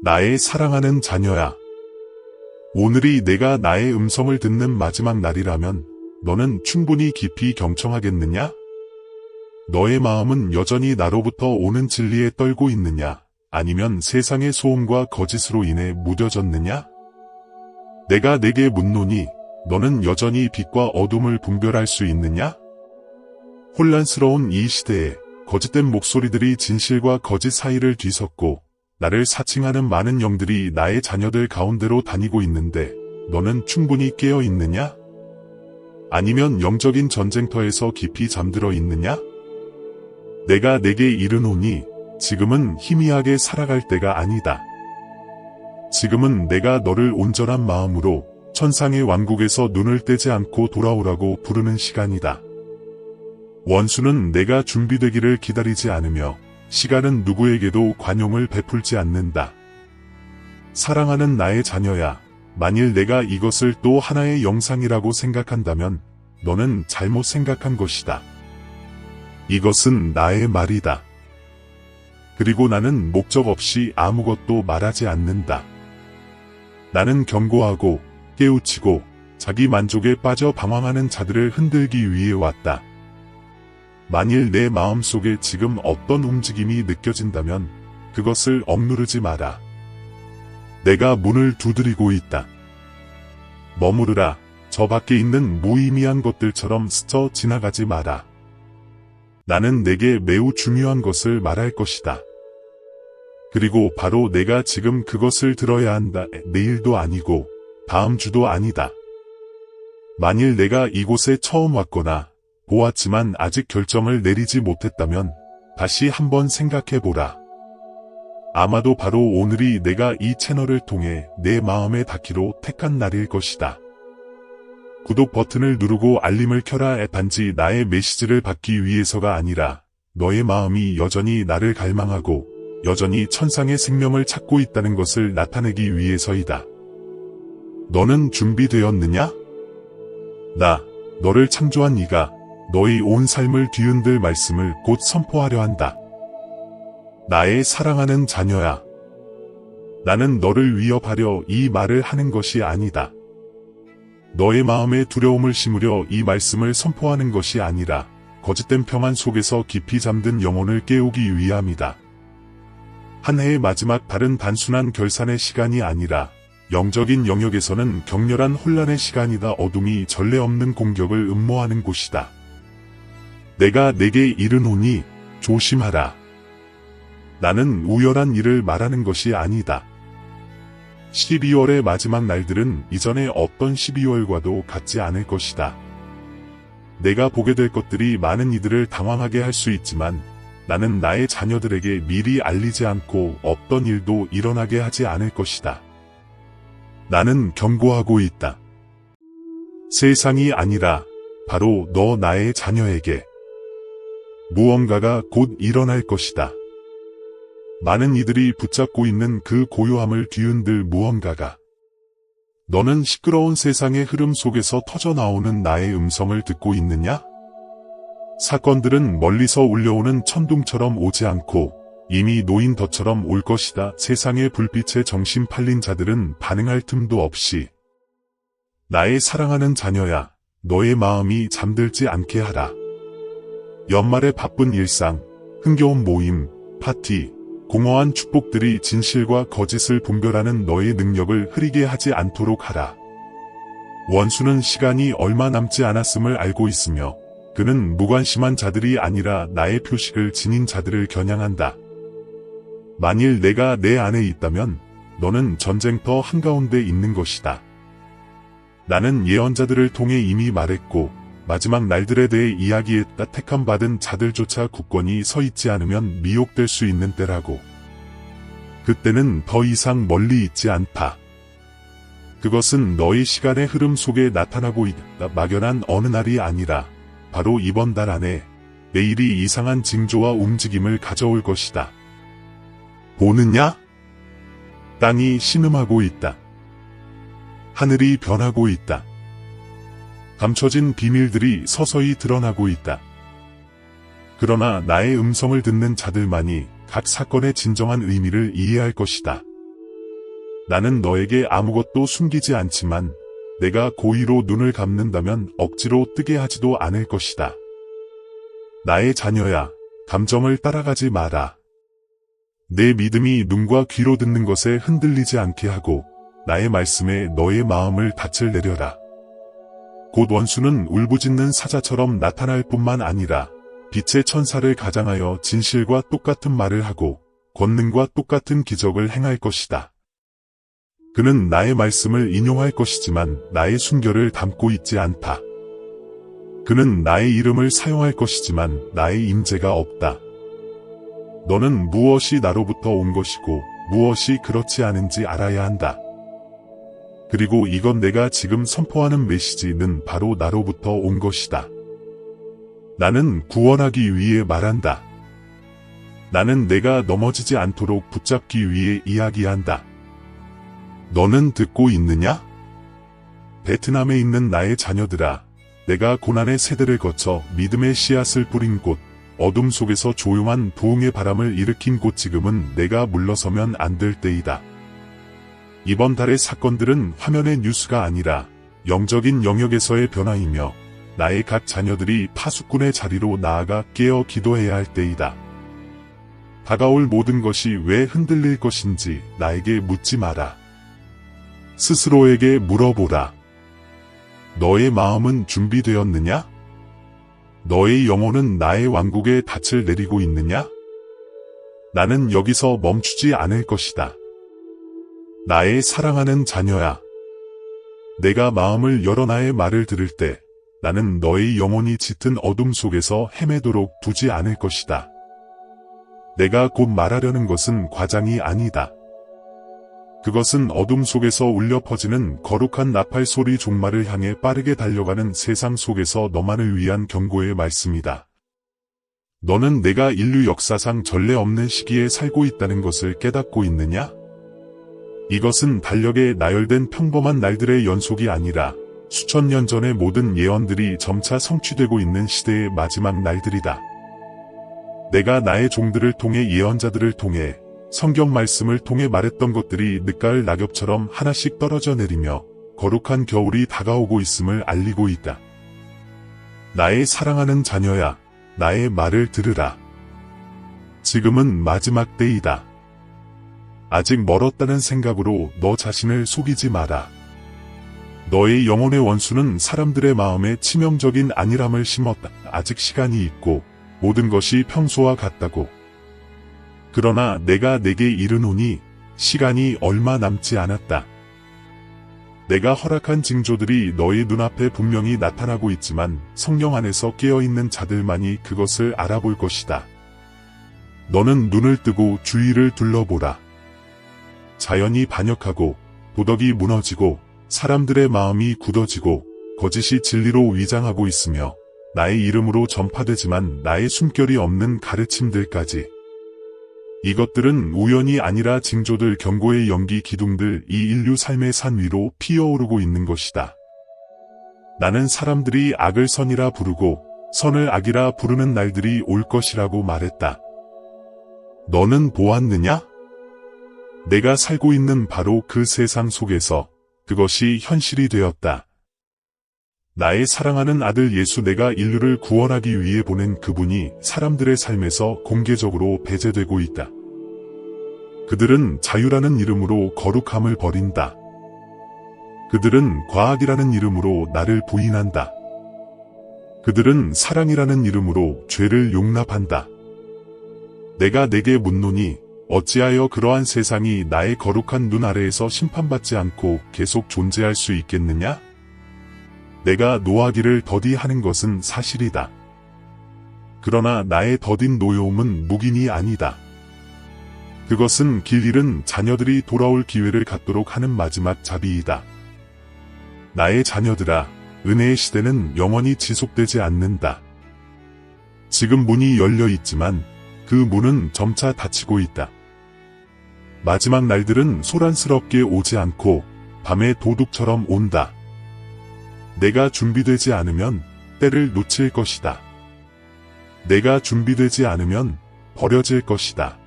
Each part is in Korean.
나의 사랑하는 자녀야. 오늘이 내가 나의 음성을 듣는 마지막 날이라면 너는 충분히 깊이 경청하겠느냐? 너의 마음은 여전히 나로부터 오는 진리에 떨고 있느냐? 아니면 세상의 소음과 거짓으로 인해 무뎌졌느냐? 내가 내게 묻노니 너는 여전히 빛과 어둠을 분별할 수 있느냐? 혼란스러운 이 시대에 거짓된 목소리들이 진실과 거짓 사이를 뒤섞고 나를 사칭하는 많은 영들이 나의 자녀들 가운데로 다니고 있는데 너는 충분히 깨어 있느냐? 아니면 영적인 전쟁터에서 깊이 잠들어 있느냐? 내가 내게 이르노니 지금은 희미하게 살아갈 때가 아니다. 지금은 내가 너를 온전한 마음으로 천상의 왕국에서 눈을 떼지 않고 돌아오라고 부르는 시간이다. 원수는 내가 준비되기를 기다리지 않으며 시간은 누구에게도 관용을 베풀지 않는다. 사랑하는 나의 자녀야, 만일 내가 이것을 또 하나의 영상이라고 생각한다면 너는 잘못 생각한 것이다. 이것은 나의 말이다. 그리고 나는 목적 없이 아무것도 말하지 않는다. 나는 경고하고 깨우치고 자기 만족에 빠져 방황하는 자들을 흔들기 위해 왔다. 만일 내 마음속에 지금 어떤 움직임이 느껴진다면 그것을 억누르지 마라. 내가 문을 두드리고 있다. 머무르라. 저 밖에 있는 무의미한 것들처럼 스쳐 지나가지 마라. 나는 내게 매우 중요한 것을 말할 것이다. 그리고 바로 내가 지금 그것을 들어야 한다. 내일도 아니고 다음 주도 아니다. 만일 내가 이곳에 처음 왔거나 보았지만 아직 결정을 내리지 못했다면 다시 한번 생각해보라. 아마도 바로 오늘이 내가 이 채널을 통해 내 마음에 닿기로 택한 날일 것이다. 구독 버튼을 누르고 알림을 켜라. 단지 나의 메시지를 받기 위해서가 아니라 너의 마음이 여전히 나를 갈망하고 여전히 천상의 생명을 찾고 있다는 것을 나타내기 위해서이다. 너는 준비되었느냐? 나, 너를 창조한 이가 너의 온 삶을 뒤흔들 말씀을 곧 선포하려 한다. 나의 사랑하는 자녀야. 나는 너를 위협하려 이 말을 하는 것이 아니다. 너의 마음에 두려움을 심으려 이 말씀을 선포하는 것이 아니라 거짓된 평안 속에서 깊이 잠든 영혼을 깨우기 위함이다. 한 해의 마지막 달은 단순한 결산의 시간이 아니라 영적인 영역에서는 격렬한 혼란의 시간이다. 어둠이 전례 없는 공격을 음모하는 곳이다. 내가 내게 이르노니 조심하라. 나는 우연한 일을 말하는 것이 아니다. 12월의 마지막 날들은 이전의 어떤 12월과도 같지 않을 것이다. 내가 보게 될 것들이 많은 이들을 당황하게 할 수 있지만 나는 나의 자녀들에게 미리 알리지 않고 어떤 일도 일어나게 하지 않을 것이다. 나는 경고하고 있다. 세상이 아니라 바로 너 나의 자녀에게 무언가가 곧 일어날 것이다. 많은 이들이 붙잡고 있는 그 고요함을 뒤흔들 무언가가. 너는 시끄러운 세상의 흐름 속에서 터져나오는 나의 음성을 듣고 있느냐? 사건들은 멀리서 울려오는 천둥처럼 오지 않고 이미 놓인 덫처럼 올 것이다. 세상의 불빛에 정신 팔린 자들은 반응할 틈도 없이. 나의 사랑하는 자녀야, 너의 마음이 잠들지 않게 하라. 연말의 바쁜 일상, 흥겨운 모임, 파티, 공허한 축복들이 진실과 거짓을 분별하는 너의 능력을 흐리게 하지 않도록 하라. 원수는 시간이 얼마 남지 않았음을 알고 있으며 그는 무관심한 자들이 아니라 나의 표식을 지닌 자들을 겨냥한다. 만일 내가 내 안에 있다면 너는 전쟁터 한가운데 있는 것이다. 나는 예언자들을 통해 이미 말했고 마지막 날들에 대해 이야기했다. 택함받은 자들조차 굳건히 서 있지 않으면 미혹될 수 있는 때라고. 그때는 더 이상 멀리 있지 않다. 그것은 너의 시간의 흐름 속에 나타나고 있다. 막연한 어느 날이 아니라 바로 이번 달 안에 내일이 이상한 징조와 움직임을 가져올 것이다. 보느냐? 땅이 신음하고 있다. 하늘이 변하고 있다. 감춰진 비밀들이 서서히 드러나고 있다. 그러나 나의 음성을 듣는 자들만이 각 사건의 진정한 의미를 이해할 것이다. 나는 너에게 아무것도 숨기지 않지만 내가 고의로 눈을 감는다면 억지로 뜨게 하지도 않을 것이다. 나의 자녀야, 감정을 따라가지 마라. 내 믿음이 눈과 귀로 듣는 것에 흔들리지 않게 하고 나의 말씀에 너의 마음을 닻을 내려라. 곧 원수는 울부짖는 사자처럼 나타날 뿐만 아니라 빛의 천사를 가장하여 진실과 똑같은 말을 하고 권능과 똑같은 기적을 행할 것이다. 그는 나의 말씀을 인용할 것이지만 나의 순결을 담고 있지 않다. 그는 나의 이름을 사용할 것이지만 나의 임재가 없다. 너는 무엇이 나로부터 온 것이고 무엇이 그렇지 않은지 알아야 한다. 그리고 이건 내가 지금 선포하는 메시지는 바로 나로부터 온 것이다. 나는 구원하기 위해 말한다. 나는 내가 넘어지지 않도록 붙잡기 위해 이야기한다. 너는 듣고 있느냐? 베트남에 있는 나의 자녀들아, 내가 고난의 세대를 거쳐 믿음의 씨앗을 뿌린 곳, 어둠 속에서 조용한 부흥의 바람을 일으킨 곳 지금은 내가 물러서면 안 될 때이다. 이번 달의 사건들은 화면의 뉴스가 아니라 영적인 영역에서의 변화이며 나의 각 자녀들이 파수꾼의 자리로 나아가 깨어 기도해야 할 때이다. 다가올 모든 것이 왜 흔들릴 것인지 나에게 묻지 마라. 스스로에게 물어보라. 너의 마음은 준비되었느냐? 너의 영혼은 나의 왕국에 닻을 내리고 있느냐? 나는 여기서 멈추지 않을 것이다. 나의 사랑하는 자녀야. 내가 마음을 열어 나의 말을 들을 때 나는 너의 영혼이 짙은 어둠 속에서 헤매도록 두지 않을 것이다. 내가 곧 말하려는 것은 과장이 아니다. 그것은 어둠 속에서 울려 퍼지는 거룩한 나팔 소리 종말을 향해 빠르게 달려가는 세상 속에서 너만을 위한 경고의 말씀이다. 너는 내가 인류 역사상 전례 없는 시기에 살고 있다는 것을 깨닫고 있느냐? 이것은 달력에 나열된 평범한 날들의 연속이 아니라 수천 년 전의 모든 예언들이 점차 성취되고 있는 시대의 마지막 날들이다. 내가 나의 종들을 통해 예언자들을 통해 성경 말씀을 통해 말했던 것들이 늦가을 낙엽처럼 하나씩 떨어져 내리며 거룩한 겨울이 다가오고 있음을 알리고 있다. 나의 사랑하는 자녀야, 나의 말을 들으라. 지금은 마지막 때이다. 아직 멀었다는 생각으로 너 자신을 속이지 마라. 너의 영혼의 원수는 사람들의 마음에 치명적인 안일함을 심었다. 아직 시간이 있고 모든 것이 평소와 같다고. 그러나 내가 내게 이르노니 시간이 얼마 남지 않았다. 내가 허락한 징조들이 너의 눈앞에 분명히 나타나고 있지만 성령 안에서 깨어있는 자들만이 그것을 알아볼 것이다. 너는 눈을 뜨고 주위를 둘러보라. 자연이 반역하고 도덕이 무너지고 사람들의 마음이 굳어지고 거짓이 진리로 위장하고 있으며 나의 이름으로 전파되지만 나의 숨결이 없는 가르침들까지. 이것들은 우연이 아니라 징조들, 경고의 연기, 기둥들, 이 인류 삶의 산 위로 피어오르고 있는 것이다. 나는 사람들이 악을 선이라 부르고 선을 악이라 부르는 날들이 올 것이라고 말했다. 너는 보았느냐? 내가 살고 있는 바로 그 세상 속에서 그것이 현실이 되었다. 나의 사랑하는 아들 예수, 내가 인류를 구원하기 위해 보낸 그분이 사람들의 삶에서 공개적으로 배제되고 있다. 그들은 자유라는 이름으로 거룩함을 버린다. 그들은 과학이라는 이름으로 나를 부인한다. 그들은 사랑이라는 이름으로 죄를 용납한다. 내가 내게 묻노니 어찌하여 그러한 세상이 나의 거룩한 눈 아래에서 심판받지 않고 계속 존재할 수 있겠느냐? 내가 노하기를 더디하는 것은 사실이다. 그러나 나의 더딘 노여움은 묵인이 아니다. 그것은 길 잃은 자녀들이 돌아올 기회를 갖도록 하는 마지막 자비이다. 나의 자녀들아, 은혜의 시대는 영원히 지속되지 않는다. 지금 문이 열려 있지만 그 문은 점차 닫히고 있다. 마지막 날들은 소란스럽게 오지 않고 밤의 도둑처럼 온다. 내가 준비되지 않으면 때를 놓칠 것이다. 내가 준비되지 않으면 버려질 것이다.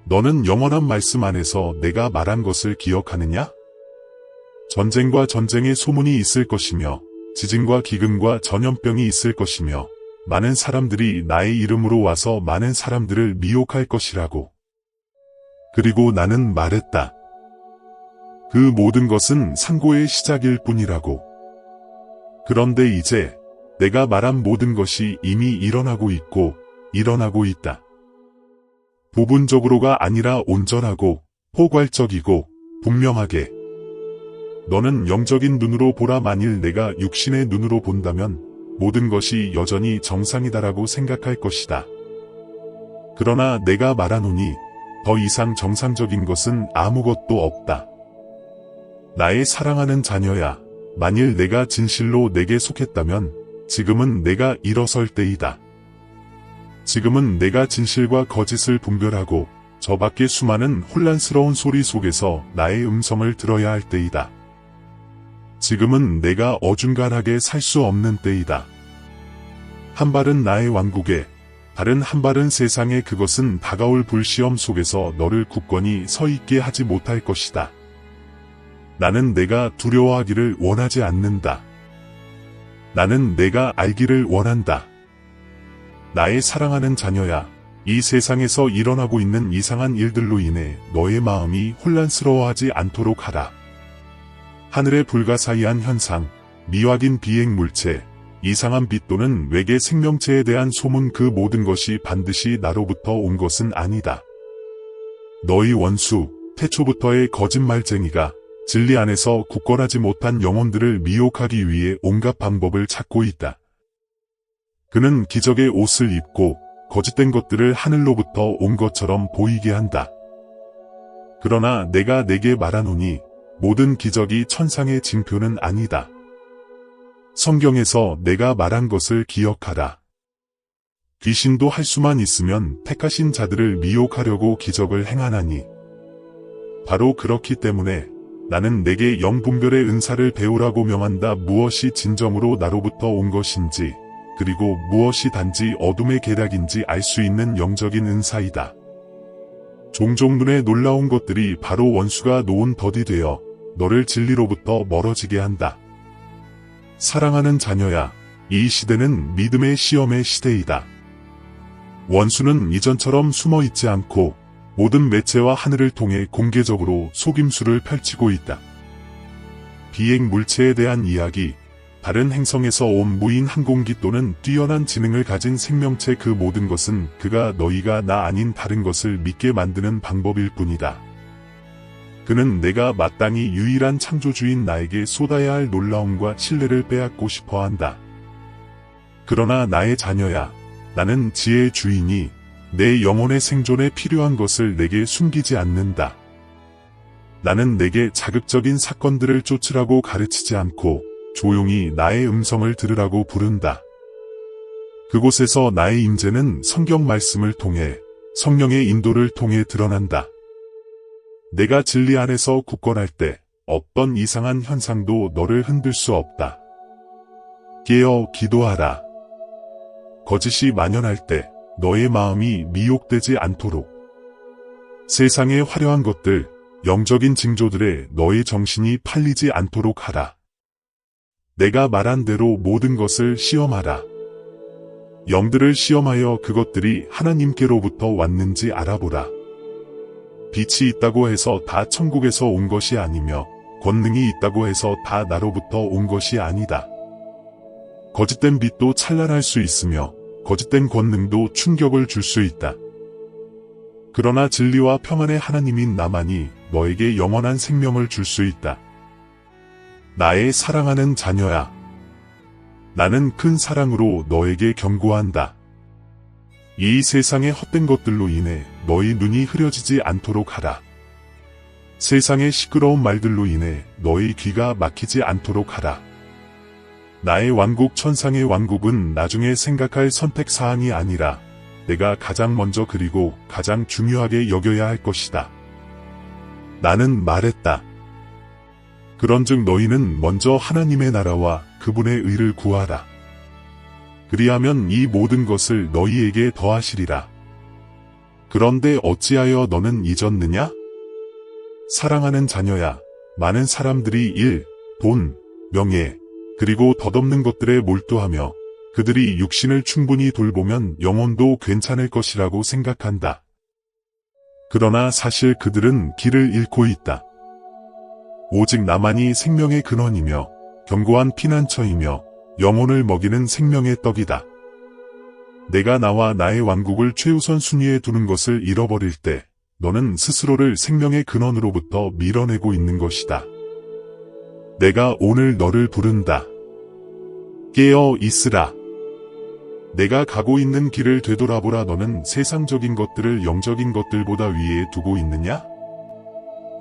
너는 영원한 말씀 안에서 내가 말한 것을 기억하느냐? 전쟁과 전쟁의 소문이 있을 것이며 지진과 기근과 전염병이 있을 것이며 많은 사람들이 나의 이름으로 와서 많은 사람들을 미혹할 것이라고. 그리고 나는 말했다. 그 모든 것은 상고의 시작일 뿐이라고. 그런데 이제 내가 말한 모든 것이 이미 일어나고 있고 일어나고 있다. 부분적으로가 아니라 온전하고 포괄적이고 분명하게. 너는 영적인 눈으로 보라. 만일 내가 육신의 눈으로 본다면 모든 것이 여전히 정상이다라고 생각할 것이다. 그러나 내가 말하노니 더 이상 정상적인 것은 아무것도 없다. 나의 사랑하는 자녀야, 만일 내가 진실로 내게 속했다면 지금은 내가 일어설 때이다. 지금은 내가 진실과 거짓을 분별하고 저 밖의 수많은 혼란스러운 소리 속에서 나의 음성을 들어야 할 때이다. 지금은 내가 어중간하게 살 수 없는 때이다. 한 발은 나의 왕국에, 다른 한 발은 세상에. 그것은 다가올 불시험 속에서 너를 굳건히 서 있게 하지 못할 것이다. 나는 내가 두려워하기를 원하지 않는다. 나는 내가 알기를 원한다. 나의 사랑하는 자녀야, 이 세상에서 일어나고 있는 이상한 일들로 인해 너의 마음이 혼란스러워하지 않도록 하라. 하늘의 불가사의한 현상, 미확인 비행물체, 이상한 빛 또는 외계 생명체에 대한 소문, 그 모든 것이 반드시 나로부터 온 것은 아니다. 너희 원수, 태초부터의 거짓말쟁이가 진리 안에서 굳건하지 못한 영혼들을 미혹하기 위해 온갖 방법을 찾고 있다. 그는 기적의 옷을 입고 거짓된 것들을 하늘로부터 온 것처럼 보이게 한다. 그러나 내가 내게 말하노니 모든 기적이 천상의 징표는 아니다. 성경에서 내가 말한 것을 기억하라. 귀신도 할 수만 있으면 택하신 자들을 미혹하려고 기적을 행하나니. 바로 그렇기 때문에 나는 내게 영분별의 은사를 배우라고 명한다. 무엇이 진정으로 나로부터 온 것인지, 그리고 무엇이 단지 어둠의 계략인지 알 수 있는 영적인 은사이다. 종종 눈에 놀라운 것들이 바로 원수가 놓은 덫이 되어 너를 진리로부터 멀어지게 한다. 사랑하는 자녀야, 이 시대는 믿음의 시험의 시대이다. 원수는 이전처럼 숨어 있지 않고 모든 매체와 하늘을 통해 공개적으로 속임수를 펼치고 있다. 비행 물체에 대한 이야기, 다른 행성에서 온 무인 항공기 또는 뛰어난 지능을 가진 생명체, 그 모든 것은 그가 너희가 나 아닌 다른 것을 믿게 만드는 방법일 뿐이다. 그는 내가 마땅히 유일한 창조주인 나에게 쏟아야 할 놀라움과 신뢰를 빼앗고 싶어 한다. 그러나 나의 자녀야, 나는 지혜의 주인이 내 영혼의 생존에 필요한 것을 내게 숨기지 않는다. 나는 내게 자극적인 사건들을 쫓으라고 가르치지 않고 조용히 나의 음성을 들으라고 부른다. 그곳에서 나의 임재는 성경 말씀을 통해, 성령의 인도를 통해 드러난다. 내가 진리 안에서 굳건할 때 어떤 이상한 현상도 너를 흔들 수 없다. 깨어 기도하라. 거짓이 만연할 때 너의 마음이 미혹되지 않도록. 세상의 화려한 것들, 영적인 징조들에 너의 정신이 팔리지 않도록 하라. 내가 말한 대로 모든 것을 시험하라. 영들을 시험하여 그것들이 하나님께로부터 왔는지 알아보라. 빛이 있다고 해서 다 천국에서 온 것이 아니며 권능이 있다고 해서 다 나로부터 온 것이 아니다. 거짓된 빛도 찬란할 수 있으며 거짓된 권능도 충격을 줄 수 있다. 그러나 진리와 평안의 하나님인 나만이 너에게 영원한 생명을 줄 수 있다. 나의 사랑하는 자녀야, 나는 큰 사랑으로 너에게 경고한다. 이 세상의 헛된 것들로 인해 너희 눈이 흐려지지 않도록 하라. 세상의 시끄러운 말들로 인해 너희 귀가 막히지 않도록 하라. 나의 왕국, 천상의 왕국은 나중에 생각할 선택사항이 아니라 내가 가장 먼저 그리고 가장 중요하게 여겨야 할 것이다. 나는 말했다. 그런즉 너희는 먼저 하나님의 나라와 그분의 의를 구하라. 그리하면 이 모든 것을 너희에게 더하시리라. 그런데 어찌하여 너는 잊었느냐? 사랑하는 자녀야, 많은 사람들이 일, 돈, 명예, 그리고 덧없는 것들에 몰두하며 그들이 육신을 충분히 돌보면 영혼도 괜찮을 것이라고 생각한다. 그러나 사실 그들은 길을 잃고 있다. 오직 나만이 생명의 근원이며 견고한 피난처이며 영혼을 먹이는 생명의 떡이다. 내가 나와 나의 왕국을 최우선 순위에 두는 것을 잃어버릴 때 너는 스스로를 생명의 근원으로부터 밀어내고 있는 것이다. 내가 오늘 너를 부른다. 깨어 있으라. 내가 가고 있는 길을 되돌아보라. 너는 세상적인 것들을 영적인 것들보다 위에 두고 있느냐?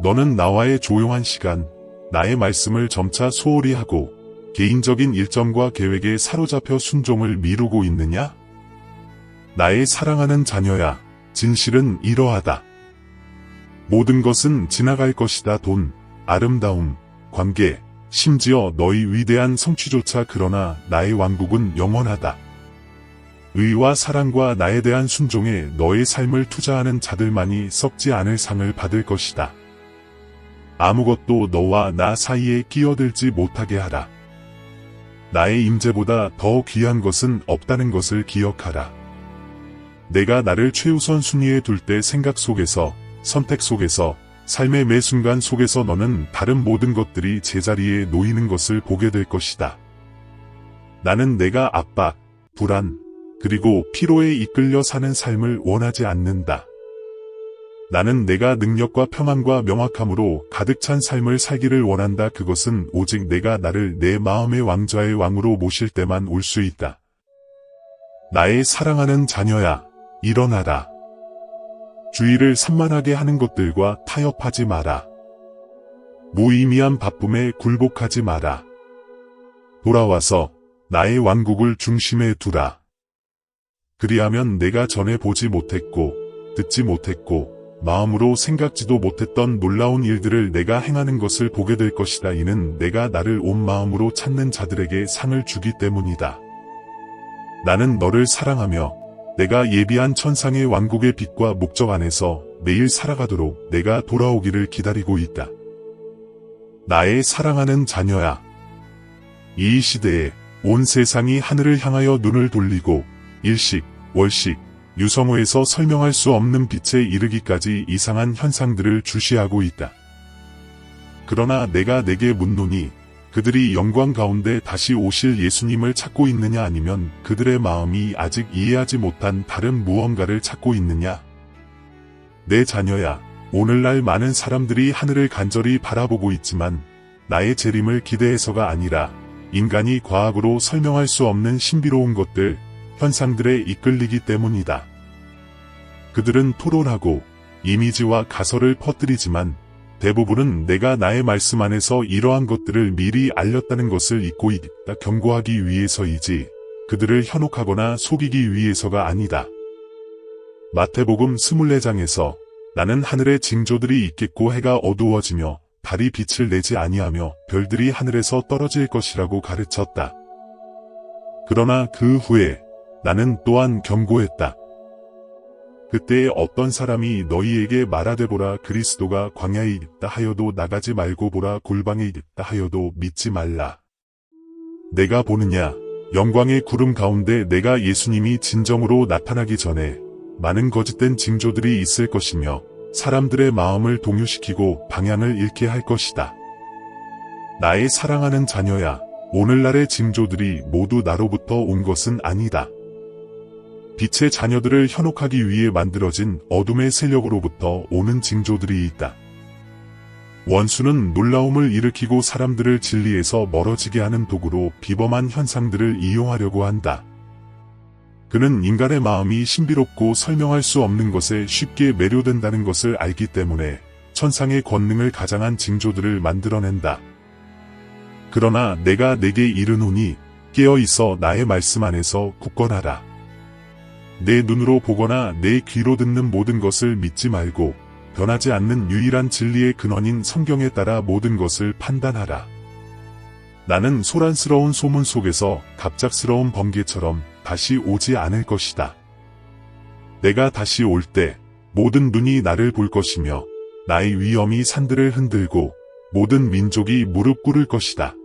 너는 나와의 조용한 시간, 나의 말씀을 점차 소홀히 하고 개인적인 일정과 계획에 사로잡혀 순종을 미루고 있느냐? 나의 사랑하는 자녀야, 진실은 이러하다. 모든 것은 지나갈 것이다. 돈, 아름다움, 관계, 심지어 너희 위대한 성취조차. 그러나 나의 왕국은 영원하다. 의와 사랑과 나에 대한 순종에 너의 삶을 투자하는 자들만이 썩지 않을 상을 받을 것이다. 아무것도 너와 나 사이에 끼어들지 못하게 하라. 나의 임재보다 더 귀한 것은 없다는 것을 기억하라. 내가 나를 최우선 순위에 둘 때 생각 속에서, 선택 속에서, 삶의 매 순간 속에서 너는 다른 모든 것들이 제자리에 놓이는 것을 보게 될 것이다. 나는 내가 압박, 불안, 그리고 피로에 이끌려 사는 삶을 원하지 않는다. 나는 내가 능력과 평안과 명확함으로 가득 찬 삶을 살기를 원한다. 그것은 오직 내가 나를 내 마음의 왕좌의 왕으로 모실 때만 올 수 있다. 나의 사랑하는 자녀야, 일어나라. 주의를 산만하게 하는 것들과 타협하지 마라. 무의미한 바쁨에 굴복하지 마라. 돌아와서 나의 왕국을 중심에 두라. 그리하면 내가 전에 보지 못했고, 듣지 못했고, 마음으로 생각지도 못했던 놀라운 일들을 내가 행하는 것을 보게 될 것이다. 이는 내가 나를 온 마음으로 찾는 자들에게 상을 주기 때문이다. 나는 너를 사랑하며 내가 예비한 천상의 왕국의 빛과 목적 안에서 매일 살아가도록 내가 돌아오기를 기다리고 있다. 나의 사랑하는 자녀야. 이 시대에 온 세상이 하늘을 향하여 눈을 돌리고 일식, 월식, 유성우에서 설명할 수 없는 빛에 이르기까지 이상한 현상들을 주시하고 있다. 그러나 내가 내게 묻노니 그들이 영광 가운데 다시 오실 예수님을 찾고 있느냐 아니면 그들의 마음이 아직 이해하지 못한 다른 무언가를 찾고 있느냐? 내 자녀야, 오늘날 많은 사람들이 하늘을 간절히 바라보고 있지만 나의 재림을 기대해서가 아니라 인간이 과학으로 설명할 수 없는 신비로운 것들, 현상들에 이끌리기 때문이다. 그들은 토론하고 이미지와 가설을 퍼뜨리지만 대부분은 내가 나의 말씀 안에서 이러한 것들을 미리 알렸다는 것을 잊고 있다 경고하기 위해서이지 그들을 현혹하거나 속이기 위해서가 아니다. 마태복음 24장에서 나는 하늘에 징조들이 있겠고 해가 어두워지며 달이 빛을 내지 아니하며 별들이 하늘에서 떨어질 것이라고 가르쳤다. 그러나 그 후에 나는 또한 경고했다. 그때 어떤 사람이 너희에게 말하되 보라 그리스도가 광야에 있다 하여도 나가지 말고 보라 골방에 있다 하여도 믿지 말라. 내가 보느냐 영광의 구름 가운데 내가 예수님이 진정으로 나타나기 전에 많은 거짓된 징조들이 있을 것이며 사람들의 마음을 동요시키고 방향을 잃게 할 것이다. 나의 사랑하는 자녀야, 오늘날의 징조들이 모두 나로부터 온 것은 아니다. 빛의 자녀들을 현혹하기 위해 만들어진 어둠의 세력으로부터 오는 징조들이 있다. 원수는 놀라움을 일으키고 사람들을 진리에서 멀어지게 하는 도구로 비범한 현상들을 이용하려고 한다. 그는 인간의 마음이 신비롭고 설명할 수 없는 것에 쉽게 매료된다는 것을 알기 때문에 천상의 권능을 가장한 징조들을 만들어낸다. 그러나 내가 내게 이르노니 깨어있어 나의 말씀 안에서 굳건하라. 내 눈으로 보거나 내 귀로 듣는 모든 것을 믿지 말고 변하지 않는 유일한 진리의 근원인 성경에 따라 모든 것을 판단하라. 나는 소란스러운 소문 속에서 갑작스러운 번개처럼 다시 오지 않을 것이다. 내가 다시 올 때 모든 눈이 나를 볼 것이며 나의 위엄이 산들을 흔들고 모든 민족이 무릎 꿇을 것이다.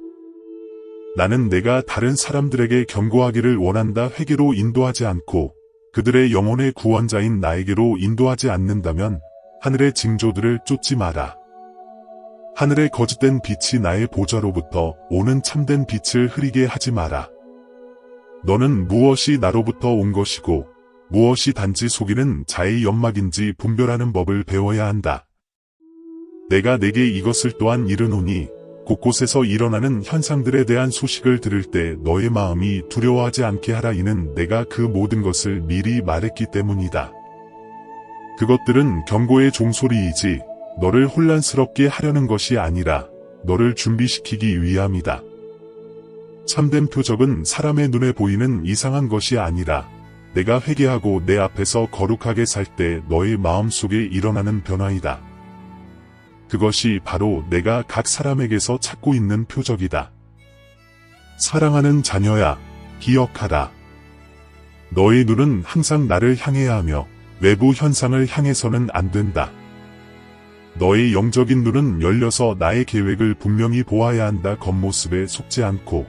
나는 내가 다른 사람들에게 경고하기를 원한다 회개로 인도하지 않고 그들의 영혼의 구원자인 나에게로 인도하지 않는다면 하늘의 징조들을 쫓지 마라. 하늘의 거짓된 빛이 나의 보좌로부터 오는 참된 빛을 흐리게 하지 마라. 너는 무엇이 나로부터 온 것이고 무엇이 단지 속이는 자의 연막인지 분별하는 법을 배워야 한다. 내가 내게 이것을 또한 이르노니 곳곳에서 일어나는 현상들에 대한 소식을 들을 때 너의 마음이 두려워하지 않게 하라. 이는 내가 그 모든 것을 미리 말했기 때문이다. 그것들은 경고의 종소리이지 너를 혼란스럽게 하려는 것이 아니라 너를 준비시키기 위함이다. 참된 표적은 사람의 눈에 보이는 이상한 것이 아니라 내가 회개하고 내 앞에서 거룩하게 살 때 너의 마음속에 일어나는 변화이다. 그것이 바로 내가 각 사람에게서 찾고 있는 표적이다. 사랑하는 자녀야, 기억하라. 너의 눈은 항상 나를 향해야 하며 외부 현상을 향해서는 안 된다. 너의 영적인 눈은 열려서 나의 계획을 분명히 보아야 한다. 겉모습에 속지 않고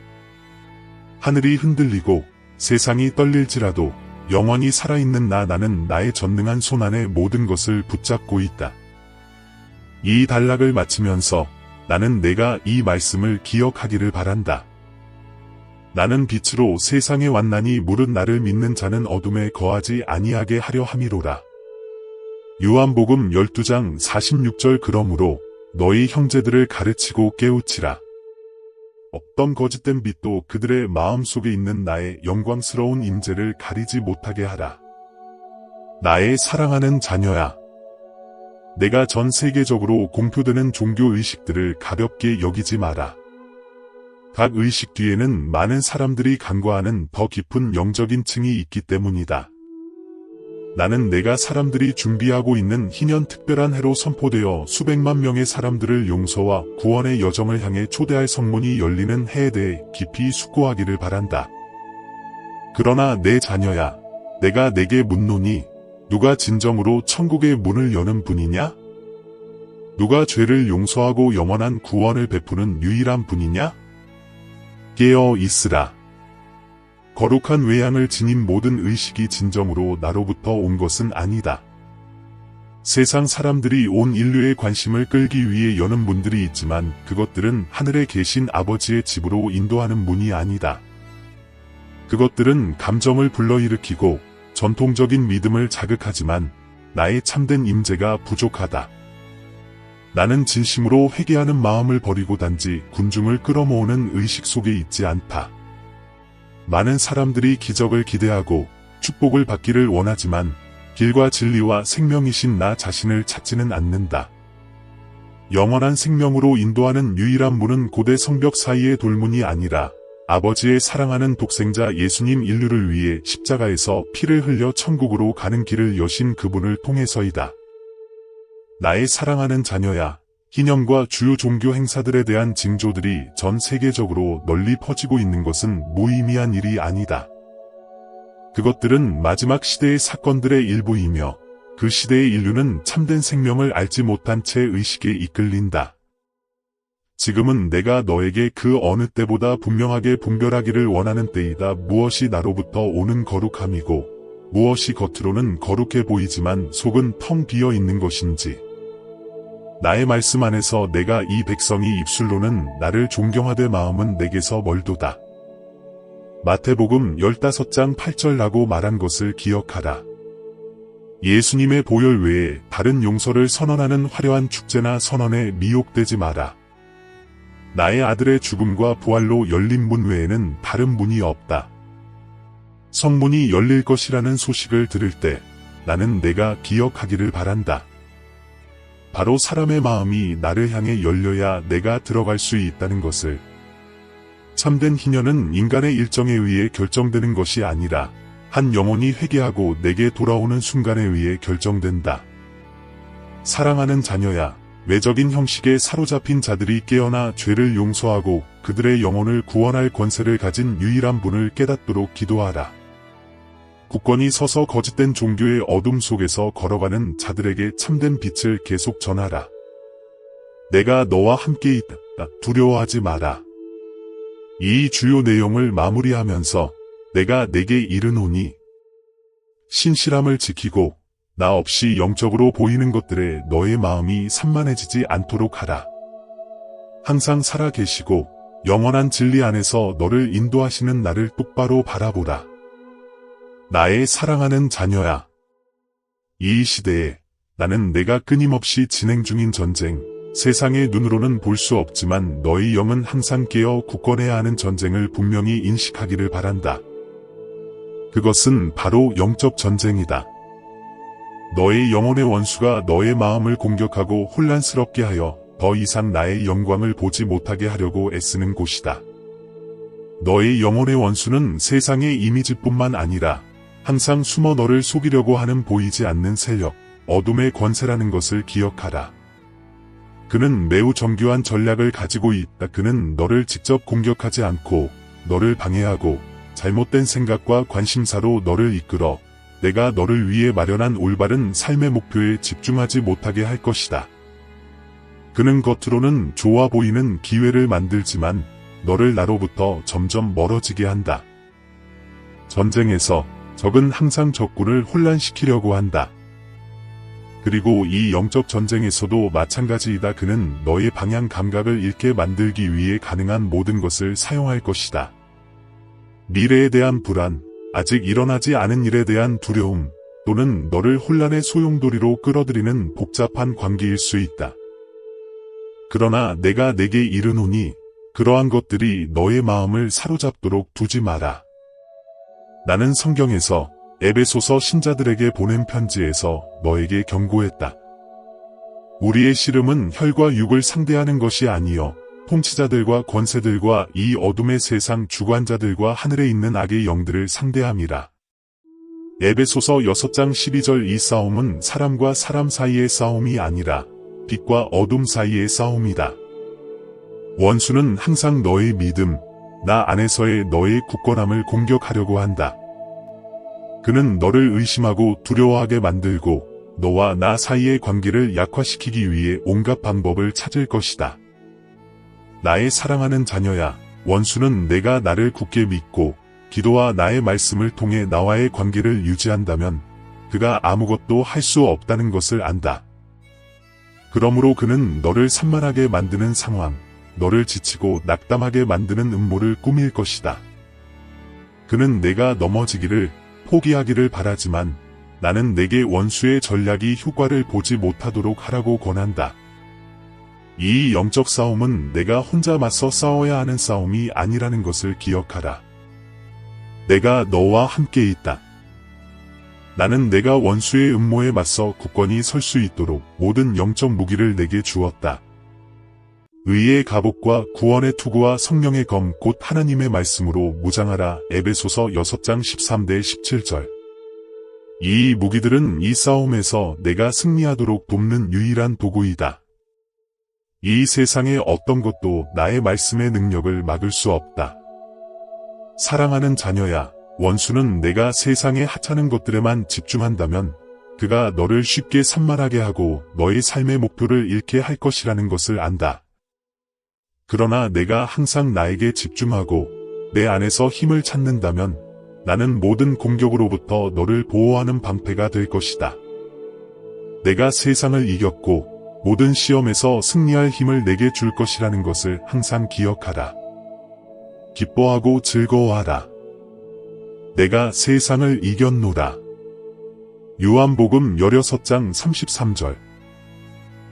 하늘이 흔들리고 세상이 떨릴지라도 영원히 살아있는 나는 나의 전능한 손 안에 모든 것을 붙잡고 있다. 이 단락을 마치면서 나는 내가 이 말씀을 기억하기를 바란다. 나는 빛으로 세상에 왔나니 무릇 나를 믿는 자는 어둠에 거하지 아니하게 하려 함이로라. 요한복음 12장 46절. 그러므로 너희 형제들을 가르치고 깨우치라. 어떤 거짓된 빛도 그들의 마음속에 있는 나의 영광스러운 임재를 가리지 못하게 하라. 나의 사랑하는 자녀야, 내가 전 세계적으로 공표되는 종교 의식들을 가볍게 여기지 마라. 각 의식 뒤에는 많은 사람들이 간과하는 더 깊은 영적인 층이 있기 때문이다. 나는 내가 사람들이 준비하고 있는 희년 특별한 해로 선포되어 수백만 명의 사람들을 용서와 구원의 여정을 향해 초대할 성문이 열리는 해에 대해 깊이 숙고하기를 바란다. 그러나 내 자녀야, 내가 내게 묻노니 누가 진정으로 천국의 문을 여는 분이냐? 누가 죄를 용서하고 영원한 구원을 베푸는 유일한 분이냐? 깨어 있으라. 거룩한 외양을 지닌 모든 의식이 진정으로 나로부터 온 것은 아니다. 세상 사람들이 온 인류의 관심을 끌기 위해 여는 문들이 있지만 그것들은 하늘에 계신 아버지의 집으로 인도하는 문이 아니다. 그것들은 감정을 불러일으키고 전통적인 믿음을 자극하지만 나의 참된 임재가 부족하다. 나는 진심으로 회개하는 마음을 버리고 단지 군중을 끌어모으는 의식 속에 있지 않다. 많은 사람들이 기적을 기대하고 축복을 받기를 원하지만 길과 진리와 생명이신 나 자신을 찾지는 않는다. 영원한 생명으로 인도하는 유일한 문은 고대 성벽 사이의 돌문이 아니라 아버지의 사랑하는 독생자 예수님 인류를 위해 십자가에서 피를 흘려 천국으로 가는 길을 여신 그분을 통해서이다. 나의 사랑하는 자녀야, 희년과 주요 종교 행사들에 대한 징조들이 전 세계적으로 널리 퍼지고 있는 것은 무의미한 일이 아니다. 그것들은 마지막 시대의 사건들의 일부이며 그 시대의 인류는 참된 생명을 알지 못한 채 의식에 이끌린다. 지금은 내가 너에게 그 어느 때보다 분명하게 분별하기를 원하는 때이다. 무엇이 나로부터 오는 거룩함이고 무엇이 겉으로는 거룩해 보이지만 속은 텅 비어 있는 것인지. 나의 말씀 안에서 내가 이 백성이 입술로는 나를 존경하되 마음은 내게서 멀도다. 마태복음 15장 8절라고 말한 것을 기억하라. 예수님의 보혈 외에 다른 용서를 선언하는 화려한 축제나 선언에 미혹되지 마라. 나의 아들의 죽음과 부활로 열린 문 외에는 다른 문이 없다. 성문이 열릴 것이라는 소식을 들을 때 나는 내가 기억하기를 바란다. 바로 사람의 마음이 나를 향해 열려야 내가 들어갈 수 있다는 것을. 참된 희년은 인간의 일정에 의해 결정되는 것이 아니라 한 영혼이 회개하고 내게 돌아오는 순간에 의해 결정된다. 사랑하는 자녀야, 외적인 형식에 사로잡힌 자들이 깨어나 죄를 용서하고 그들의 영혼을 구원할 권세를 가진 유일한 분을 깨닫도록 기도하라. 굳건히 서서 거짓된 종교의 어둠 속에서 걸어가는 자들에게 참된 빛을 계속 전하라. 내가 너와 함께 있다. 두려워하지 마라. 이 주요 내용을 마무리하면서 내가 내게 이르노니 신실함을 지키고 나 없이 영적으로 보이는 것들에 너의 마음이 산만해지지 않도록 하라. 항상 살아 계시고 영원한 진리 안에서 너를 인도하시는 나를 똑바로 바라보라. 나의 사랑하는 자녀야. 이 시대에 나는 내가 끊임없이 진행 중인 전쟁, 세상의 눈으로는 볼 수 없지만 너의 영은 항상 깨어 굳건해야 하는 전쟁을 분명히 인식하기를 바란다. 그것은 바로 영적 전쟁이다. 너의 영혼의 원수가 너의 마음을 공격하고 혼란스럽게 하여 더 이상 나의 영광을 보지 못하게 하려고 애쓰는 곳이다. 너의 영혼의 원수는 세상의 이미지뿐만 아니라 항상 숨어 너를 속이려고 하는 보이지 않는 세력, 어둠의 권세라는 것을 기억하라. 그는 매우 정교한 전략을 가지고 있다. 그는 너를 직접 공격하지 않고 너를 방해하고 잘못된 생각과 관심사로 너를 이끌어 내가 너를 위해 마련한 올바른 삶의 목표에 집중하지 못하게 할 것이다. 그는 겉으로는 좋아 보이는 기회를 만들지만 너를 나로부터 점점 멀어지게 한다. 전쟁에서 적은 항상 적군을 혼란시키려고 한다. 그리고 이 영적 전쟁에서도 마찬가지이다. 그는 너의 방향 감각을 잃게 만들기 위해 가능한 모든 것을 사용할 것이다. 미래에 대한 불안, 아직 일어나지 않은 일에 대한 두려움, 또는 너를 혼란의 소용돌이로 끌어들이는 복잡한 관계일 수 있다. 그러나 내가 내게 이르노니 그러한 것들이 너의 마음을 사로잡도록 두지 마라. 나는 성경에서 에베소서 신자들에게 보낸 편지에서 너에게 경고했다. 우리의 씨름은 혈과 육을 상대하는 것이 아니요 통치자들과 권세들과 이 어둠의 세상 주관자들과 하늘에 있는 악의 영들을 상대함이라. 에베소서 6장 12절. 이 싸움은 사람과 사람 사이의 싸움이 아니라 빛과 어둠 사이의 싸움이다. 원수는 항상 너의 믿음, 나 안에서의 너의 굳건함을 공격하려고 한다. 그는 너를 의심하고 두려워하게 만들고 너와 나 사이의 관계를 약화시키기 위해 온갖 방법을 찾을 것이다. 나의 사랑하는 자녀야, 원수는 내가 나를 굳게 믿고 기도와 나의 말씀을 통해 나와의 관계를 유지한다면 그가 아무것도 할 수 없다는 것을 안다. 그러므로 그는 너를 산만하게 만드는 상황, 너를 지치고 낙담하게 만드는 음모를 꾸밀 것이다. 그는 내가 넘어지기를, 포기하기를 바라지만 나는 내게 원수의 전략이 효과를 보지 못하도록 하라고 권한다. 이 영적 싸움은 내가 혼자 맞서 싸워야 하는 싸움이 아니라는 것을 기억하라. 내가 너와 함께 있다. 나는 내가 원수의 음모에 맞서 굳건히 설 수 있도록 모든 영적 무기를 내게 주었다. 의의 갑옷과 구원의 투구와 성령의 검 곧 하나님의 말씀으로 무장하라. 에베소서 6장 13-17절. 이 무기들은 이 싸움에서 내가 승리하도록 돕는 유일한 도구이다. 이 세상의 어떤 것도 나의 말씀의 능력을 막을 수 없다. 사랑하는 자녀야, 원수는 내가 세상에 하찮은 것들에만 집중한다면 그가 너를 쉽게 산만하게 하고 너의 삶의 목표를 잃게 할 것이라는 것을 안다. 그러나 내가 항상 나에게 집중하고 내 안에서 힘을 찾는다면 나는 모든 공격으로부터 너를 보호하는 방패가 될 것이다. 내가 세상을 이겼고 모든 시험에서 승리할 힘을 내게 줄 것이라는 것을 항상 기억하라. 기뻐하고 즐거워하라. 내가 세상을 이겼노라. 요한복음 16장 33절.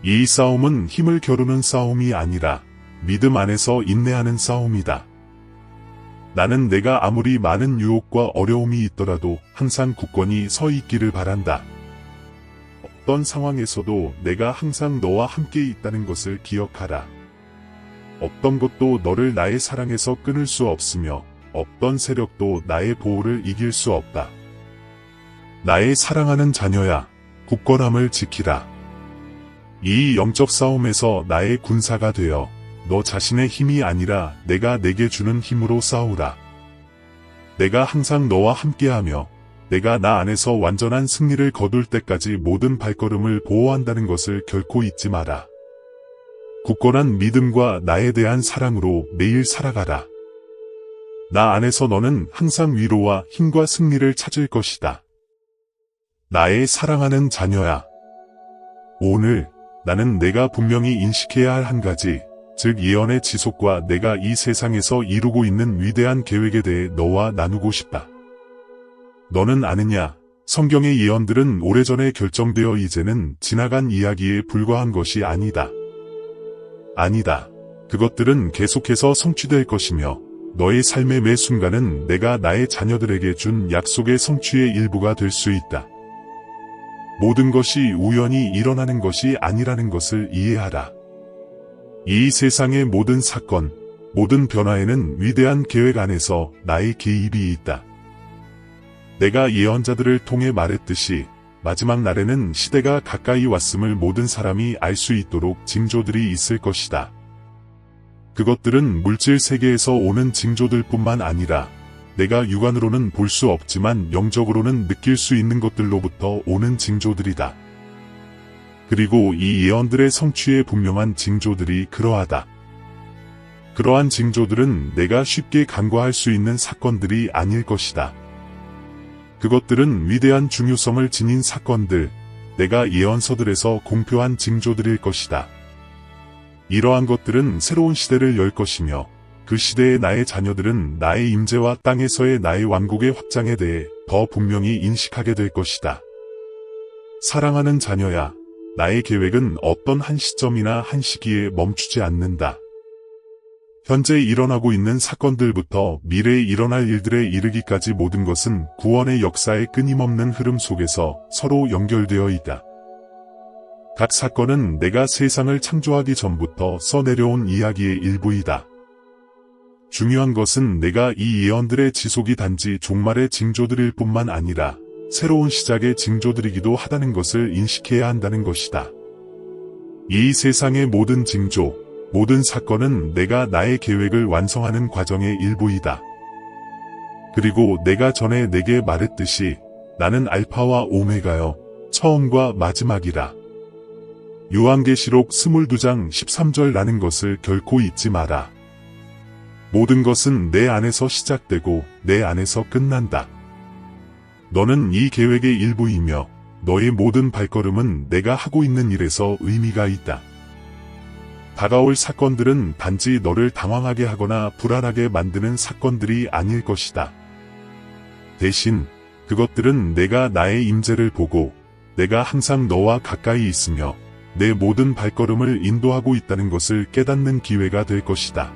이 싸움은 힘을 겨루는 싸움이 아니라 믿음 안에서 인내하는 싸움이다. 나는 내가 아무리 많은 유혹과 어려움이 있더라도 항상 굳건히 서 있기를 바란다. 어떤 상황에서도 내가 항상 너와 함께 있다는 것을 기억하라. 어떤 것도 너를 나의 사랑에서 끊을 수 없으며 어떤 세력도 나의 보호를 이길 수 없다. 나의 사랑하는 자녀야, 굳건함을 지키라. 이 영적 싸움에서 나의 군사가 되어 너 자신의 힘이 아니라 내가 내게 주는 힘으로 싸우라. 내가 항상 너와 함께하며 내가 나 안에서 완전한 승리를 거둘 때까지 모든 발걸음을 보호한다는 것을 결코 잊지 마라. 굳건한 믿음과 나에 대한 사랑으로 매일 살아가라. 나 안에서 너는 항상 위로와 힘과 승리를 찾을 것이다. 나의 사랑하는 자녀야. 오늘 나는 내가 분명히 인식해야 할 한 가지, 즉 예언의 지속과 내가 이 세상에서 이루고 있는 위대한 계획에 대해 너와 나누고 싶다. 너는 아느냐? 성경의 예언들은 오래전에 결정되어 이제는 지나간 이야기에 불과한 것이 아니다. 아니다. 그것들은 계속해서 성취될 것이며 너의 삶의 매 순간은 내가 나의 자녀들에게 준 약속의 성취의 일부가 될 수 있다. 모든 것이 우연히 일어나는 것이 아니라는 것을 이해하라. 이 세상의 모든 사건, 모든 변화에는 위대한 계획 안에서 나의 개입이 있다. 내가 예언자들을 통해 말했듯이 마지막 날에는 시대가 가까이 왔음을 모든 사람이 알 수 있도록 징조들이 있을 것이다. 그것들은 물질 세계에서 오는 징조들 뿐만 아니라 내가 육안으로는 볼 수 없지만 영적으로는 느낄 수 있는 것들로부터 오는 징조들이다. 그리고 이 예언들의 성취에 분명한 징조들이 그러하다. 그러한 징조들은 내가 쉽게 간과할 수 있는 사건들이 아닐 것이다. 그것들은 위대한 중요성을 지닌 사건들, 내가 예언서들에서 공표한 징조들일 것이다. 이러한 것들은 새로운 시대를 열 것이며 그 시대의 나의 자녀들은 나의 임재와 땅에서의 나의 왕국의 확장에 대해 더 분명히 인식하게 될 것이다. 사랑하는 자녀야, 나의 계획은 어떤 한 시점이나 한 시기에 멈추지 않는다. 현재 일어나고 있는 사건들부터 미래에 일어날 일들에 이르기까지 모든 것은 구원의 역사의 끊임없는 흐름 속에서 서로 연결되어 있다. 각 사건은 내가 세상을 창조하기 전부터 써내려온 이야기의 일부이다. 중요한 것은 내가 이 예언들의 지속이 단지 종말의 징조들일 뿐만 아니라 새로운 시작의 징조들이기도 하다는 것을 인식해야 한다는 것이다. 이 세상의 모든 징조, 모든 사건은 내가 나의 계획을 완성하는 과정의 일부이다. 그리고 내가 전에 내게 말했듯이 나는 알파와 오메가여, 처음과 마지막이라. 요한계시록 22장 13절라는 것을 결코 잊지 마라. 모든 것은 내 안에서 시작되고 내 안에서 끝난다. 너는 이 계획의 일부이며 너의 모든 발걸음은 내가 하고 있는 일에서 의미가 있다. 다가올 사건들은 단지 너를 당황하게 하거나 불안하게 만드는 사건들이 아닐 것이다. 대신 그것들은 내가 나의 임재를 보고 내가 항상 너와 가까이 있으며 내 모든 발걸음을 인도하고 있다는 것을 깨닫는 기회가 될 것이다.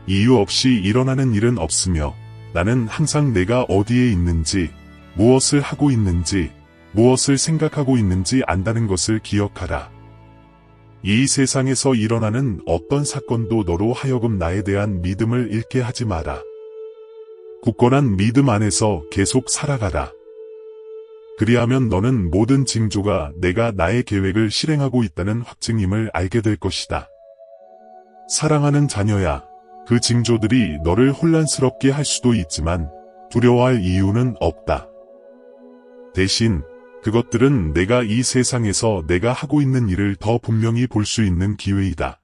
이유 없이 일어나는 일은 없으며 나는 항상 내가 어디에 있는지, 무엇을 하고 있는지, 무엇을 생각하고 있는지 안다는 것을 기억하라. 이 세상에서 일어나는 어떤 사건도 너로 하여금 나에 대한 믿음을 잃게 하지 마라. 굳건한 믿음 안에서 계속 살아가라. 그리하면 너는 모든 징조가 내가 나의 계획을 실행하고 있다는 확증임을 알게 될 것이다. 사랑하는 자녀야, 그 징조들이 너를 혼란스럽게 할 수도 있지만 두려워할 이유는 없다. 대신 그것들은 내가 이 세상에서 내가 하고 있는 일을 더 분명히 볼 수 있는 기회이다.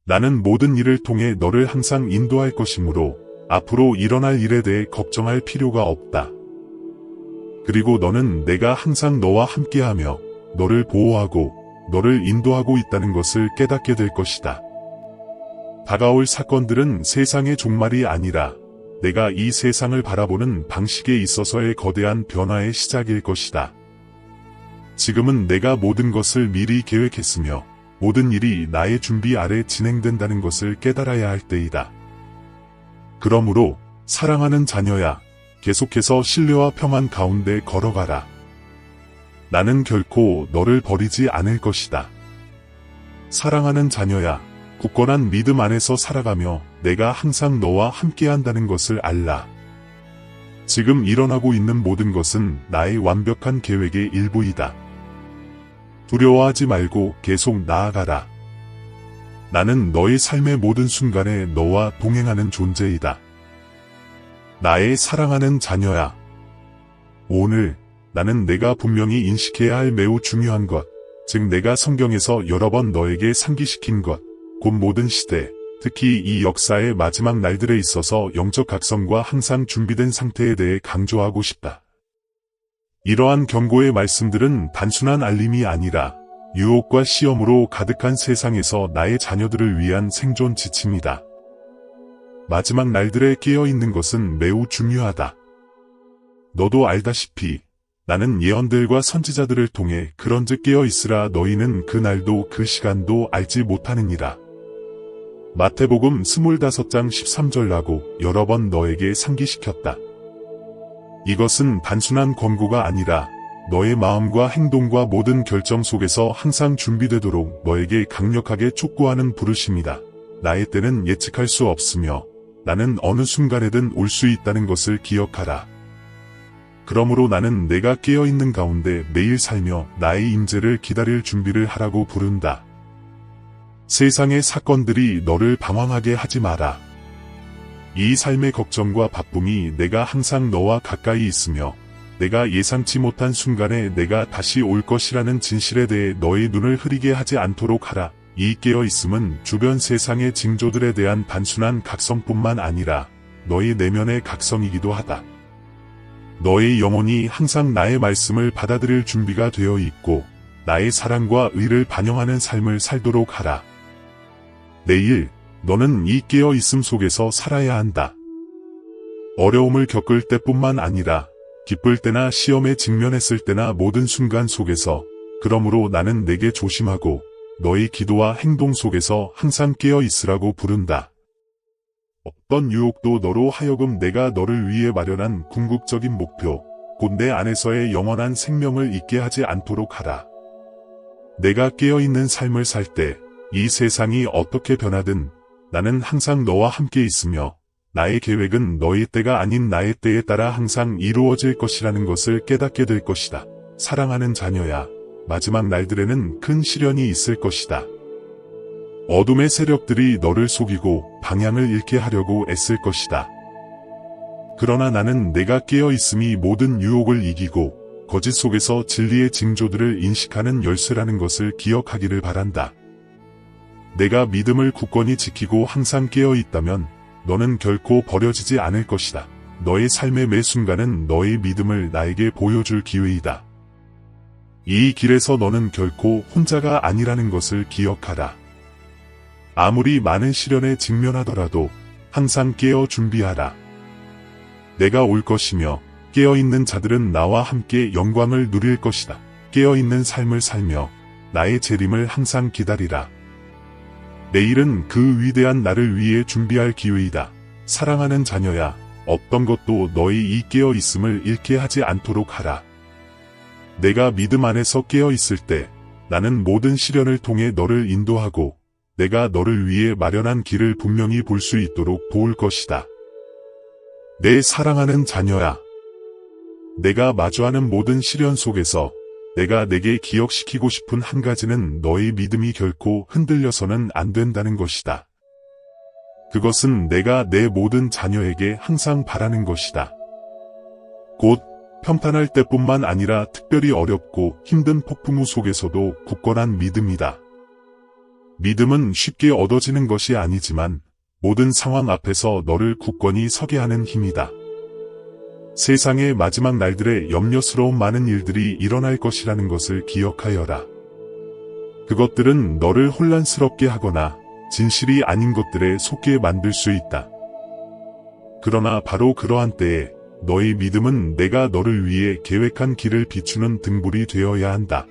나는 모든 일을 통해 너를 항상 인도할 것이므로 앞으로 일어날 일에 대해 걱정할 필요가 없다. 그리고 너는 내가 항상 너와 함께하며 너를 보호하고 너를 인도하고 있다는 것을 깨닫게 될 것이다. 다가올 사건들은 세상의 종말이 아니라 내가 이 세상을 바라보는 방식에 있어서의 거대한 변화의 시작일 것이다. 지금은 내가 모든 것을 미리 계획했으며 모든 일이 나의 준비 아래 진행된다는 것을 깨달아야 할 때이다. 그러므로 사랑하는 자녀야, 계속해서 신뢰와 평안 가운데 걸어가라. 나는 결코 너를 버리지 않을 것이다. 사랑하는 자녀야, 굳건한 믿음 안에서 살아가며 내가 항상 너와 함께한다는 것을 알라. 지금 일어나고 있는 모든 것은 나의 완벽한 계획의 일부이다. 두려워하지 말고 계속 나아가라. 나는 너의 삶의 모든 순간에 너와 동행하는 존재이다. 나의 사랑하는 자녀야, 오늘 나는 내가 분명히 인식해야 할 매우 중요한 것, 즉 내가 성경에서 여러 번 너에게 상기시킨 것, 곧 모든 시대, 특히 이 역사의 마지막 날들에 있어서 영적 각성과 항상 준비된 상태에 대해 강조하고 싶다. 이러한 경고의 말씀들은 단순한 알림이 아니라 유혹과 시험으로 가득한 세상에서 나의 자녀들을 위한 생존 지침이다. 마지막 날들에 깨어있는 것은 매우 중요하다. 너도 알다시피 나는 예언들과 선지자들을 통해 그런즉 깨어있으라 너희는 그 날도 그 시간도 알지 못하느니라. 마태복음 25장 13절라고 여러 번 너에게 상기시켰다. 이것은 단순한 권고가 아니라 너의 마음과 행동과 모든 결정 속에서 항상 준비되도록 너에게 강력하게 촉구하는 부르심이다. 나의 때는 예측할 수 없으며 나는 어느 순간에든 올 수 있다는 것을 기억하라. 그러므로 나는 내가 깨어있는 가운데 매일 살며 나의 임재를 기다릴 준비를 하라고 부른다. 세상의 사건들이 너를 방황하게 하지 마라. 이 삶의 걱정과 바쁨이 내가 항상 너와 가까이 있으며 내가 예상치 못한 순간에 내가 다시 올 것이라는 진실에 대해 너의 눈을 흐리게 하지 않도록 하라. 이 깨어있음은 주변 세상의 징조들에 대한 단순한 각성뿐만 아니라 너의 내면의 각성이기도 하다. 너의 영혼이 항상 나의 말씀을 받아들일 준비가 되어 있고 나의 사랑과 의를 반영하는 삶을 살도록 하라. 내일 너는 이 깨어있음 속에서 살아야 한다. 어려움을 겪을 때뿐만 아니라 기쁠 때나 시험에 직면했을 때나 모든 순간 속에서 그러므로 나는 내게 조심하고 너의 기도와 행동 속에서 항상 깨어있으라고 부른다. 어떤 유혹도 너로 하여금 내가 너를 위해 마련한 궁극적인 목표, 곧 내 안에서의 영원한 생명을 잊게 하지 않도록 하라. 내가 깨어있는 삶을 살 때 이 세상이 어떻게 변하든 나는 항상 너와 함께 있으며 나의 계획은 너의 때가 아닌 나의 때에 따라 항상 이루어질 것이라는 것을 깨닫게 될 것이다. 사랑하는 자녀야, 마지막 날들에는 큰 시련이 있을 것이다. 어둠의 세력들이 너를 속이고 방향을 잃게 하려고 애쓸 것이다. 그러나 나는 내가 깨어있음이 모든 유혹을 이기고 거짓 속에서 진리의 징조들을 인식하는 열쇠라는 것을 기억하기를 바란다. 내가 믿음을 굳건히 지키고 항상 깨어있다면 너는 결코 버려지지 않을 것이다. 너의 삶의 매 순간은 너의 믿음을 나에게 보여줄 기회이다. 이 길에서 너는 결코 혼자가 아니라는 것을 기억하라. 아무리 많은 시련에 직면하더라도 항상 깨어 준비하라. 내가 올 것이며 깨어있는 자들은 나와 함께 영광을 누릴 것이다. 깨어있는 삶을 살며 나의 재림을 항상 기다리라. 내일은 그 위대한 날을 위해 준비할 기회이다. 사랑하는 자녀야, 어떤 것도 너의 이 깨어있음을 잃게 하지 않도록 하라. 내가 믿음 안에서 깨어있을 때 나는 모든 시련을 통해 너를 인도하고 내가 너를 위해 마련한 길을 분명히 볼 수 있도록 도울 것이다. 내 사랑하는 자녀야, 내가 마주하는 모든 시련 속에서 내가 내게 기억시키고 싶은 한 가지는 너의 믿음이 결코 흔들려서는 안 된다는 것이다. 그것은 내가 내 모든 자녀에게 항상 바라는 것이다. 곧 평탄할 때뿐만 아니라 특별히 어렵고 힘든 폭풍우 속에서도 굳건한 믿음이다. 믿음은 쉽게 얻어지는 것이 아니지만 모든 상황 앞에서 너를 굳건히 서게 하는 힘이다. 세상의 마지막 날들에 염려스러운 많은 일들이 일어날 것이라는 것을 기억하여라. 그것들은 너를 혼란스럽게 하거나 진실이 아닌 것들에 속게 만들 수 있다. 그러나 바로 그러한 때에 너의 믿음은 내가 너를 위해 계획한 길을 비추는 등불이 되어야 한다.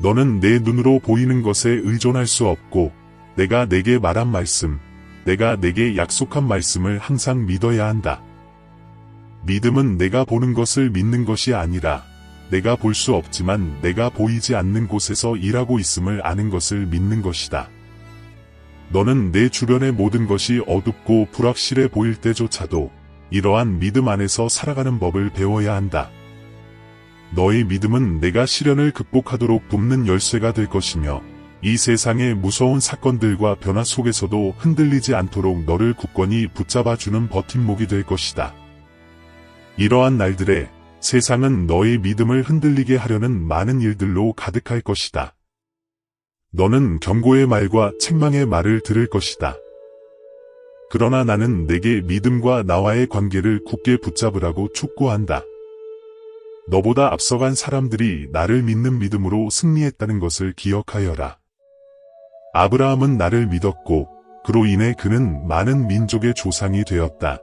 너는 내 눈으로 보이는 것에 의존할 수 없고 내가 내게 말한 말씀, 내가 내게 약속한 말씀을 항상 믿어야 한다. 믿음은 내가 보는 것을 믿는 것이 아니라 내가 볼 수 없지만 내가 보이지 않는 곳에서 일하고 있음을 아는 것을 믿는 것이다. 너는 내 주변의 모든 것이 어둡고 불확실해 보일 때조차도 이러한 믿음 안에서 살아가는 법을 배워야 한다. 너의 믿음은 내가 시련을 극복하도록 돕는 열쇠가 될 것이며 이 세상의 무서운 사건들과 변화 속에서도 흔들리지 않도록 너를 굳건히 붙잡아주는 버팀목이 될 것이다. 이러한 날들에 세상은 너의 믿음을 흔들리게 하려는 많은 일들로 가득할 것이다. 너는 경고의 말과 책망의 말을 들을 것이다. 그러나 나는 내게 믿음과 나와의 관계를 굳게 붙잡으라고 촉구한다. 너보다 앞서간 사람들이 나를 믿는 믿음으로 승리했다는 것을 기억하여라. 아브라함은 나를 믿었고 그로 인해 그는 많은 민족의 조상이 되었다.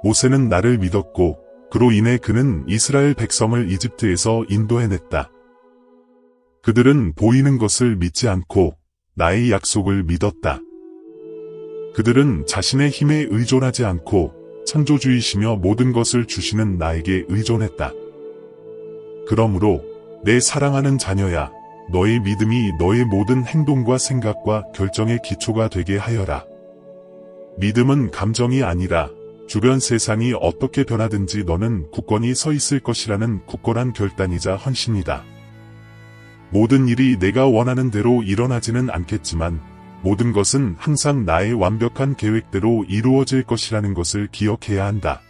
모세는 나를 믿었고 그로 인해 그는 이스라엘 백성을 이집트에서 인도해냈다. 그들은 보이는 것을 믿지 않고 나의 약속을 믿었다. 그들은 자신의 힘에 의존하지 않고 창조주이시며 모든 것을 주시는 나에게 의존했다. 그러므로 내 사랑하는 자녀야, 너의 믿음이 너의 모든 행동과 생각과 결정의 기초가 되게 하여라. 믿음은 감정이 아니라 주변 세상이 어떻게 변하든지 너는 굳건히 서 있을 것이라는 굳건한 결단이자 헌신이다. 모든 일이 내가 원하는 대로 일어나지는 않겠지만 모든 것은 항상 나의 완벽한 계획대로 이루어질 것이라는 것을 기억해야 한다.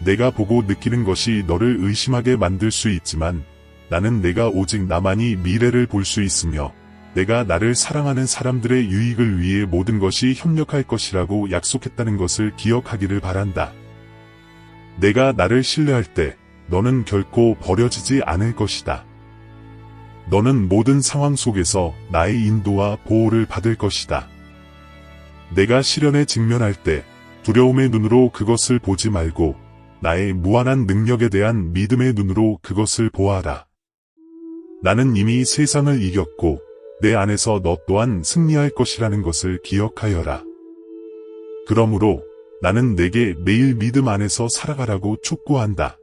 내가 보고 느끼는 것이 너를 의심하게 만들 수 있지만 나는 내가 오직 나만이 미래를 볼 수 있으며 내가 나를 사랑하는 사람들의 유익을 위해 모든 것이 협력할 것이라고 약속했다는 것을 기억하기를 바란다. 내가 나를 신뢰할 때 너는 결코 버려지지 않을 것이다. 너는 모든 상황 속에서 나의 인도와 보호를 받을 것이다. 내가 시련에 직면할 때 두려움의 눈으로 그것을 보지 말고 나의 무한한 능력에 대한 믿음의 눈으로 그것을 보아라. 나는 이미 세상을 이겼고 내 안에서 너 또한 승리할 것이라는 것을 기억하여라. 그러므로 나는 내게 매일 믿음 안에서 살아가라고 촉구한다.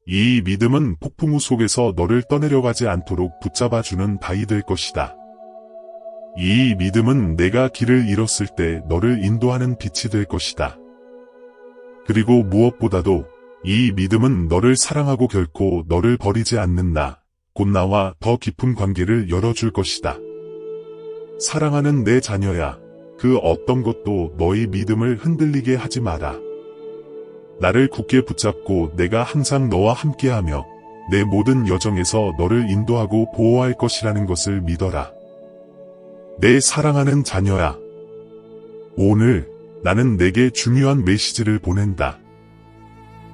이 믿음은 폭풍우 속에서 너를 떠내려가지 않도록 붙잡아주는 바위 될 것이다. 이 믿음은 내가 길을 잃었을 때 너를 인도하는 빛이 될 것이다. 그리고 무엇보다도 이 믿음은 너를 사랑하고 결코 너를 버리지 않는다. 곧 나와 더 깊은 관계를 열어줄 것이다. 사랑하는 내 자녀야, 그 어떤 것도 너의 믿음을 흔들리게 하지 마라. 나를 굳게 붙잡고 내가 항상 너와 함께하며 내 모든 여정에서 너를 인도하고 보호할 것이라는 것을 믿어라. 내 사랑하는 자녀야, 오늘 나는 내게 중요한 메시지를 보낸다.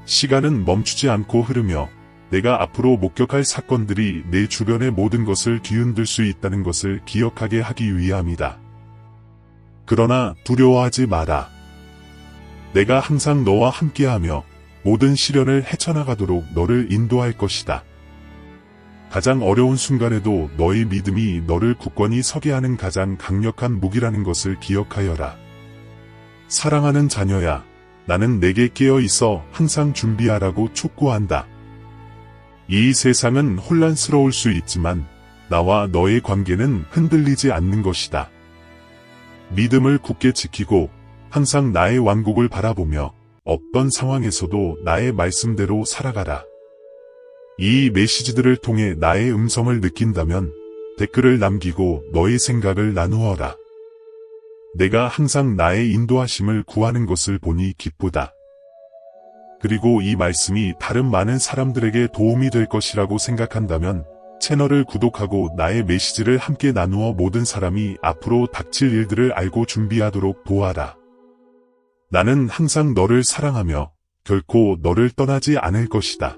시간은 멈추지 않고 흐르며 내가 앞으로 목격할 사건들이 내 주변의 모든 것을 뒤흔들 수 있다는 것을 기억하게 하기 위함이다. 그러나 두려워하지 마라. 내가 항상 너와 함께하며 모든 시련을 헤쳐나가도록 너를 인도할 것이다. 가장 어려운 순간에도 너의 믿음이 너를 굳건히 서게 하는 가장 강력한 무기라는 것을 기억하여라. 사랑하는 자녀야, 나는 내게 깨어 있어 항상 준비하라고 촉구한다. 이 세상은 혼란스러울 수 있지만 나와 너의 관계는 흔들리지 않는 것이다. 믿음을 굳게 지키고 항상 나의 왕국을 바라보며 어떤 상황에서도 나의 말씀대로 살아가라. 이 메시지들을 통해 나의 음성을 느낀다면 댓글을 남기고 너의 생각을 나누어라. 내가 항상 나의 인도하심을 구하는 것을 보니 기쁘다. 그리고 이 말씀이 다른 많은 사람들에게 도움이 될 것이라고 생각한다면 채널을 구독하고 나의 메시지를 함께 나누어 모든 사람이 앞으로 닥칠 일들을 알고 준비하도록 도와라. 나는 항상 너를 사랑하며 결코 너를 떠나지 않을 것이다.